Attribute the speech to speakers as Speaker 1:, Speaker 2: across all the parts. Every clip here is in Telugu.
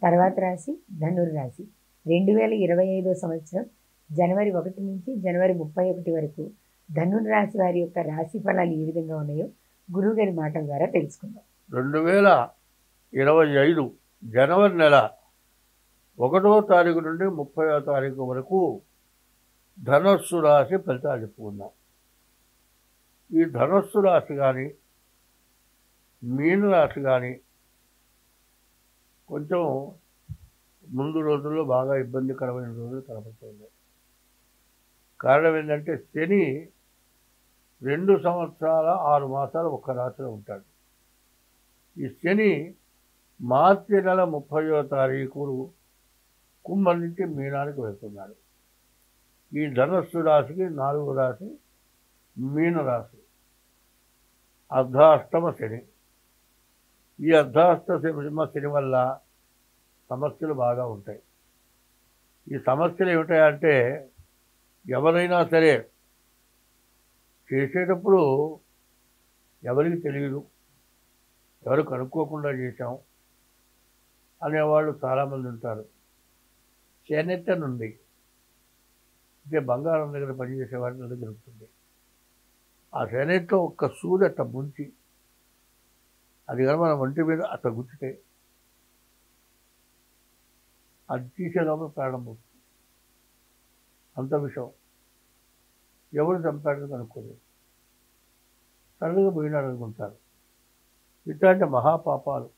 Speaker 1: తర్వాత రాశి ధనుర్ రాశి. 2025 సంవత్సరం జనవరి 1 నుంచి జనవరి 31 వరకు ధనుర్ రాశి వారి యొక్క రాశి ఫలాలు ఏ విధంగా ఉన్నాయో గురువుగారి మాటల ద్వారా తెలుసుకుందాం.
Speaker 2: 2025 జనవరి నెల 1వ తారీఖు నుండి 30వ తారీఖు వరకు ధనస్సు రాశి ఫలితాలు చెప్పుకుందాం. ఈ ధనస్సు రాశి కానీ మీన రాశి కానీ కొంచెం ముందు రోజుల్లో బాగా ఇబ్బందికరమైన రోజులు కనబడుతుంది. కారణం ఏంటంటే శని 2 సంవత్సరాల 6 మాసాలు ఒక్క రాశిలో ఉంటాడు. ఈ శని మార్చి నెల 30వ తారీఖు కుంభం నుంచి మీనానికి వెళ్తున్నాడు. ఈ ధనస్సు రాశికి 4వ రాశి మీన రాశి. అర్ధాష్టమ శని. ఈ అర్ధాష్టమ శని వల్ల సమస్యలు బాగా ఉంటాయి. ఈ సమస్యలు ఏమిటాయంటే ఎవరైనా సరే చేసేటప్పుడు ఎవరికి తెలియదు, ఎవరు కనుక్కోకుండా చేశాం అనేవాళ్ళు చాలామంది ఉంటారు. చేనేత నుండి అంటే బంగారం దగ్గర పనిచేసే వాటి దగ్గర ఉంటుంది. ఆ చేనేతలో ఒక్క సూది అట్ట ముంచి అది కానీ మన ఒంటి మీద అట్ట గుచ్చితే అది తీసే లోపల ప్రాణం పోతుంది. అంత విషయం. ఎవరు చంపాడని కనుక్కోలేదు, సడన్గా పోయినాడు అనుకుంటారు. ఇట్లాంటి మహాపాపాలు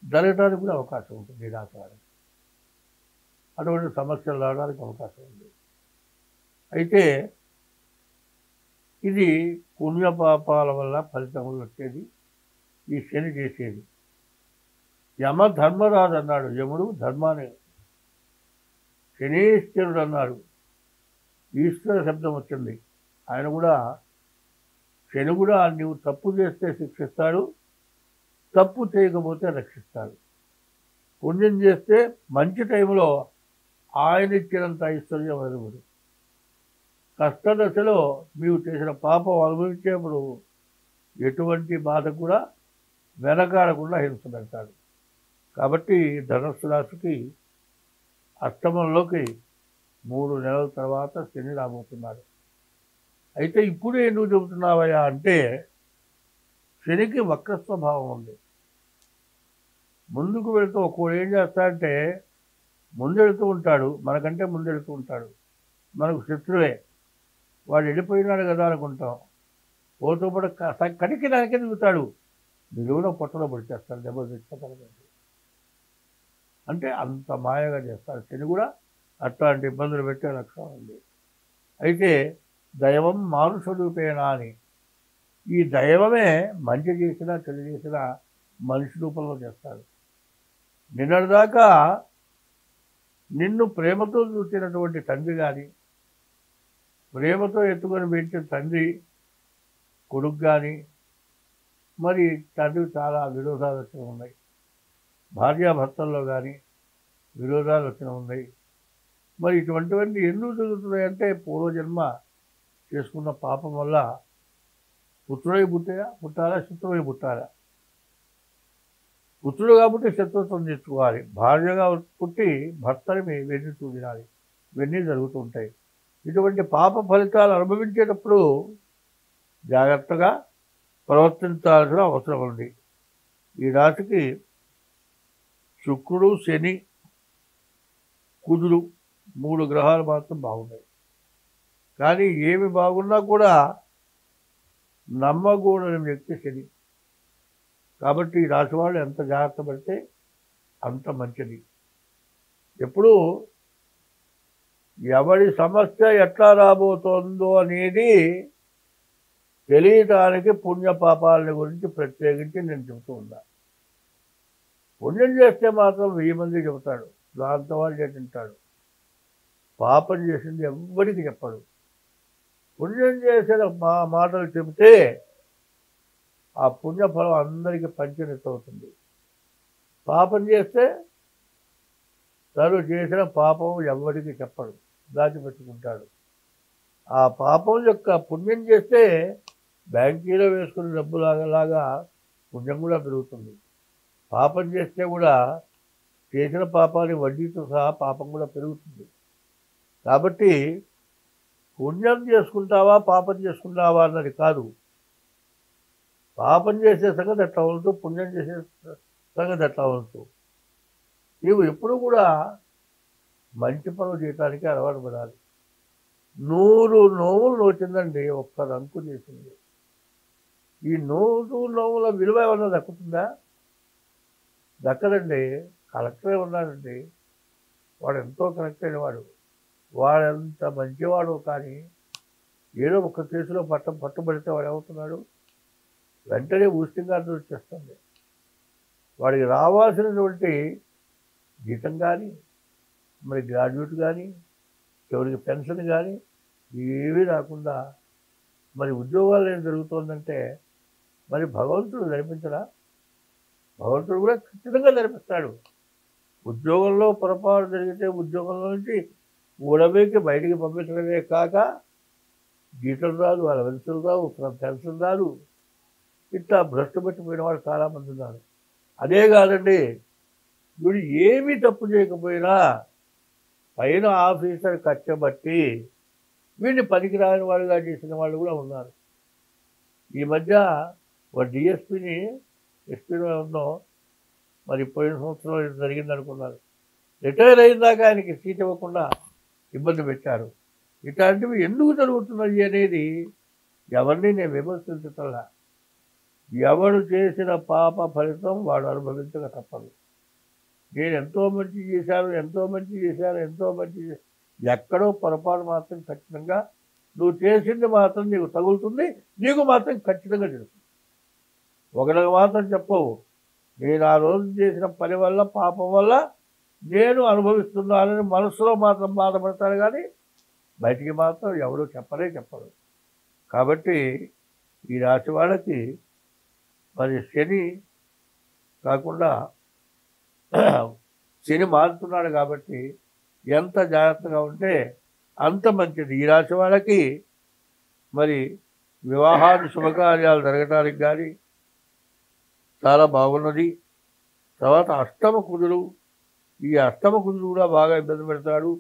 Speaker 2: జరగడానికి కూడా అవకాశం ఉంటుంది. ఈ రాశి వారికి అటువంటి సమస్యలు రావడానికి అవకాశం ఉంది. అయితే ఇది పుణ్యపాపాల వల్ల ఫలితములు వచ్చేది ఈ శని చేసేది. యమ ధర్మరాజు అన్నాడు, యముడు ధర్మాన్ని, శనీశ్వరుడు అన్నాడు, ఈశ్వర శబ్దం వచ్చింది. ఆయన కూడా శని కూడా నువ్వు తప్పు చేస్తే శిక్షిస్తాడు, తప్పు చేయకపోతే రక్షిస్తాడు. పుణ్యం చేస్తే మంచి టైంలో ఆయన ఇచ్చినంత ఐశ్వర్యం అనుభూతి. కష్టదశలో మీరు చేసిన పాపం అనుభవించేప్పుడు ఎటువంటి బాధ కూడా వెనకాడకుండా హింస పెడతాడు. కాబట్టి ధనుస్సు రాశికి అష్టమంలోకి 3 నెలల తర్వాత శని రాబోతున్నాడు. అయితే ఇప్పుడు ఎందుకు చెబుతున్నావయ్యా అంటే శనికి వక్ర స్వభావం ఉంది. ముందుకు వెళుతూ ఒక్కోడు ఏం చేస్తాడంటే ముందెడుతూ ఉంటాడు, మనకంటే ముందెడుతూ ఉంటాడు, మనకు శత్రువే, వాడు వెళ్ళిపోయినాడు కదా అనుకుంటాం. పోతూ పాటు కడికి దానికే దిగుతాడు, నిలువున పొట్టలో పడిచేస్తాడు, దెబ్బ తెచ్చుకోగలగాలి. అంటే అంత మాయగా చేస్తాడు. శని కూడా అట్లాంటి ఇబ్బందులు పెట్టే లక్షణం ఉంది. అయితే దైవం మానుషరూపేణా అని, ఈ దైవమే మంచి చేసినా చెడు చేసినా మనిషి రూపంలో చేస్తాడు. నిన్నటిదాకా నిన్ను ప్రేమతో చూసినటువంటి తండ్రి కానీ, ప్రేమతో ఎత్తుకొని పెంచిన తండ్రి కొడుకు కానీ, మరి తండ్రి చాలా విరోధాలు వచ్చిన ఉన్నాయి. భార్యాభర్తల్లో కానీ విరోధాలు వచ్చిన ఉన్నాయి. మరి ఇటువంటివన్నీ ఎందుకు జరుగుతున్నాయంటే పూర్వజన్మ చేసుకున్న పాపం వల్ల. పుత్రుడై పుట్టాలా, శత్రువై పుట్టాలా? పుత్రుడు కాబట్టి శత్రుత్వం తెచ్చుకోవాలి, భార్యగా పుట్టి భర్తని వెన్ను చూడాలి. ఇవన్నీ జరుగుతూ ఉంటాయి. ఇటువంటి పాప ఫలితాలు అనుభవించేటప్పుడు జాగ్రత్తగా ప్రవర్తించాల్సిన అవసరం ఉంది. ఈ రాశికి శుక్రుడు, శని, కుజుడు 3 గ్రహాలు మాత్రం బాగున్నాయి. కానీ ఏమి బాగున్నా కూడా నమ్మకూడని వ్యక్తి శని. కాబట్టి ఈ రాశి వాళ్ళు ఎంత జాగ్రత్త పడితే అంత మంచిది. ఎప్పుడు ఎవరి సమస్య ఎట్లా రాబోతోందో అనేది తెలియటానికి పుణ్యపాపాలని గురించి ప్రత్యేకించి నేను చెబుతూ ఉన్నా. పుణ్యం చేస్తే మాత్రం 1000 మంది చెబుతాడు, దాంతో వాళ్ళు తింటాడు. పాపం చేసింది ఎవ్వరికి చెప్పడు. పుణ్యం చేసిన మాటలు చెబితే ఆ పుణ్యఫలం అందరికీ పంచినట్టు అవుతుంది. పాపం చేస్తే తను చేసిన పాపం ఎవరికి చెప్పడు, దాచిపెట్టుకుంటాడు. ఆ పాపం యొక్క పుణ్యం చేస్తే బ్యాంకీలో వేసుకున్న డబ్బులాగా పుణ్యం కూడా పెరుగుతుంది. పాపం చేస్తే కూడా చేసిన పాపాన్ని వడ్డీతో సహా పాపం కూడా పెరుగుతుంది. కాబట్టి పుణ్యం చేసుకుంటావా పాపం చేసుకుంటావా అన్నది కాదు. పాపం చేసే సంగతి ఎట్లా ఉంటూ, పుణ్యం చేసే సంగతి ఎట్లా ఉంటూ, నీవు ఎప్పుడు కూడా మంచి పనులు చేయడానికి అలవాటు పడాలి. 100 నోములు నోచిందండి, ఒక్క రంకు చేసింది. ఈ 100 నోముల విలువ ఏమన్నా దక్కుతుందా? దక్కదండి. కలెక్టరే ఉన్నాడండి, వాడు ఎంతో కనెక్ట్ అయిన వాడు, వాడెంత మంచివాడు, కానీ ఏదో ఒక కేసులో పట్టుబడితే వాడు ఏమవుతున్నాడు, వెంటనే ఊస్టింగ్ ఆర్డర్ వచ్చేస్తుంది. వాడికి రావాల్సినటువంటి జీతం కానీ, మరి గ్రాడ్యుయేట్ కానీ, చివరికి పెన్షన్ కానీ ఏమీ రాకుండా మరి ఉద్యోగాలు ఏం జరుగుతుందంటే, మరి భగవంతుడు జరిపించడా? భగవంతుడు కూడా ఖచ్చితంగా జరిపిస్తాడు. ఉద్యోగంలో పొరపాటు జరిగితే ఉద్యోగంలో నుంచి ఊడబేకి బయటికి పంపించడమే కాక జీతం రాదు, అలవెన్సులు రావు, పెన్షన్ రాదు. ఇట్లా భ్రష్టు పెట్టిపోయిన వాళ్ళు చాలామంది ఉన్నారు. అదే కాదండి, వీడు ఏమీ తప్పు చేయకపోయినా పైన ఆఫీసర్ కచ్చబట్టి వీడిని పనికిరాని వాడుగా చేసిన వాళ్ళు కూడా ఉన్నారు. ఈ మధ్య ఒక డిఎస్పీని ఎస్పీలో ఉన్నో మరి పోయిన సంవత్సరం జరిగింది అనుకున్నారు, రిటైర్ అయిందాక ఆయనకి సీట్ ఇవ్వకుండా ఇబ్బంది పెట్టారు. ఇట్లాంటివి ఎందుకు జరుగుతున్నాయి అనేది ఎవరిని నేను విమర్శించటంలా. ఎవడు చేసిన పాప ఫలితం వాడు అనుభవించక తప్పదు. నేను ఎంతో మంచి చేశాను, ఎక్కడో పొరపాటు మాత్రం ఖచ్చితంగా నువ్వు చేసింది మాత్రం నీకు తగులుతుంది, నీకు మాత్రం ఖచ్చితంగా తెలుస్తుంది. ఒకరికి మాత్రం చెప్పవు, నేను ఆ రోజు చేసిన పని వల్ల పాపం వల్ల నేను అనుభవిస్తున్నానని మనసులో మాత్రం బాధపడతాడు, కానీ బయటికి మాత్రం ఎవడో చెప్పరు. కాబట్టి ఈ రాశి వాళ్ళకి మరి శని కాకుండా శని మారుతున్నాడు కాబట్టి ఎంత జాగ్రత్తగా ఉంటే అంత మంచిది. ఈ రాశి వాళ్ళకి మరి వివాహాది శుభకార్యాలు జరగటానికి కానీ చాలా బాగున్నది. తర్వాత అష్టమ కుజుడు, ఈ అష్టమ కుజుడు కూడా బాగా ఇబ్బంది పెడతాడు.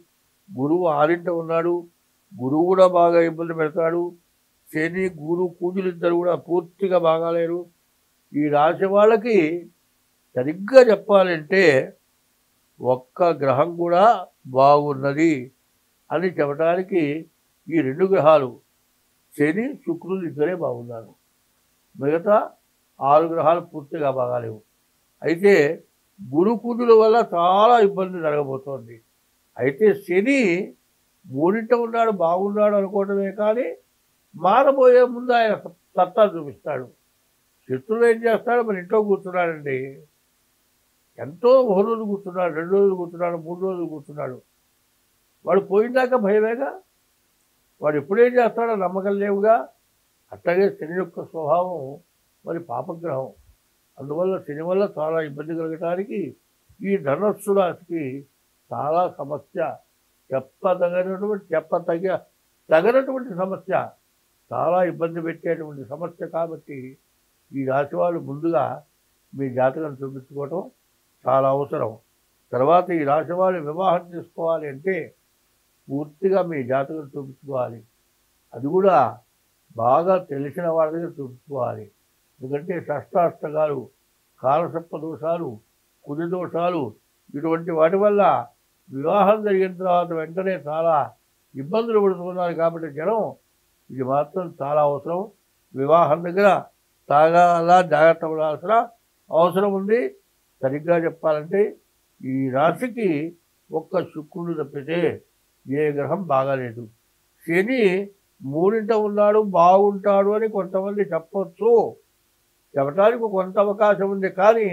Speaker 2: గురువు 6ంట ఉన్నాడు, గురువు కూడా బాగా ఇబ్బంది పెడతాడు. శని గురు కుజులు ఇద్దరు కూడా పూర్తిగా బాగాలేరు. ఈ రాశి వాళ్ళకి సరిగ్గా చెప్పాలంటే ఒక్క గ్రహం కూడా బాగున్నది అని చెప్పడానికి ఈ 2 గ్రహాలు శని శుక్రులు ఇద్దరే బాగున్నారు. మిగతా 6 గ్రహాలు పూర్తిగా బాగాలేవు. అయితే గురు కుజుల వల్ల చాలా ఇబ్బంది జరగబోతోంది. అయితే శని 3ంట ఉన్నాడు, బాగున్నాడు అనుకోవటమే కానీ మారబోయే ముందు ఆయన సత్తా చూపిస్తాడు. శత్రువు ఏం చేస్తాడు, మన ఇంట్లో కూర్చున్నాడండి, ఎంతో 1 రోజు కూర్చున్నాడు, 2 రోజులు కూర్చున్నాడు, 3 రోజులు కూర్చున్నాడు, వాడు పోయిందాక భయమేగా. వాడు ఎప్పుడేం చేస్తాడో నమ్మకం లేవుగా. అట్లాగే శని యొక్క స్వభావం మరి పాపగ్రహం. అందువల్ల శని వల్ల చాలా ఇబ్బంది కలగటానికి ఈ ధనస్సు రాశికి చాలా సమస్య, తగనటువంటి సమస్య, చాలా ఇబ్బంది పెట్టేటువంటి సమస్య. కాబట్టి ఈ రాశి వాళ్ళు ముందుగా మీ జాతకం చూపించుకోవటం చాలా అవసరం. తర్వాత ఈ రాశి వాళ్ళు వివాహం చేసుకోవాలి అంటే పూర్తిగా మీ జాతకం చూపించుకోవాలి. అది కూడా బాగా తెలిసిన వాళ్ళ దగ్గర చూపించుకోవాలి. ఎందుకంటే షష్టాష్టకాలు, కాలసర్ప దోషాలు, కుజ దోషాలు, ఇటువంటి వాటి వల్ల వివాహం జరిగిన తర్వాత వెంటనే చాలా ఇబ్బందులు పడుతున్నారు. కాబట్టి జనం ఇది మాత్రం చాలా అవసరం. వివాహం దగ్గర చాలా జాగ్రత్త పడాల్సిన అవసరం ఉంది. సరిగ్గా చెప్పాలంటే ఈ రాశికి ఒక్క శుక్రుడు తప్పితే ఏ గ్రహం బాగాలేదు. శని 3ంట ఉన్నాడు, బాగుంటాడు అని కొంతమంది చెప్పచ్చు, చెప్పడానికి కొంత అవకాశం ఉంది. కానీ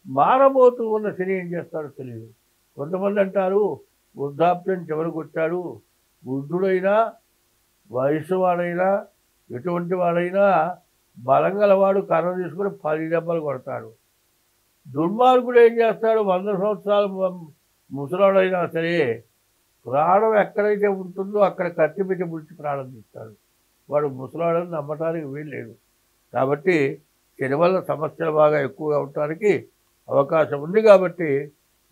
Speaker 2: మారబోతూ ఉన్న శని ఏం చేస్తాడో తెలియదు. కొంతమంది అంటారు వృద్ధాప్యం చివరికి వచ్చాడు, వృద్ధుడైనా వయసు వాడైనా ఎటువంటి వాడైనా బలం గలవాడు కర్ర తీసుకుని 10 దెబ్బలు కొడతాడు. దుర్మార్గుడు ఏం చేస్తాడు, 100 సంవత్సరాలు ముసలాడైనా సరే ప్రాణం ఎక్కడైతే ఉంటుందో అక్కడ కత్తి పెట్టి ముడిచి ప్రాణం తీస్తాడు. వాడు ముసలాడని నమ్మటానికి వీల్లేదు. కాబట్టి శని వల్ల సమస్యలు బాగా ఎక్కువగా ఉండటానికి అవకాశం ఉంది. కాబట్టి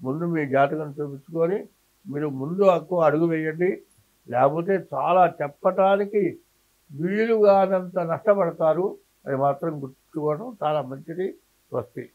Speaker 2: ముందు మీ జాతకం చూపించుకొని మీరు ముందు అడుగు వేయండి. లేకపోతే చాలా చెప్పటానికి వీలు కానంత నష్టపడతారు. అది మాత్రం గుర్తుంచుకోవడం చాలా మంచిది. స్వస్తి.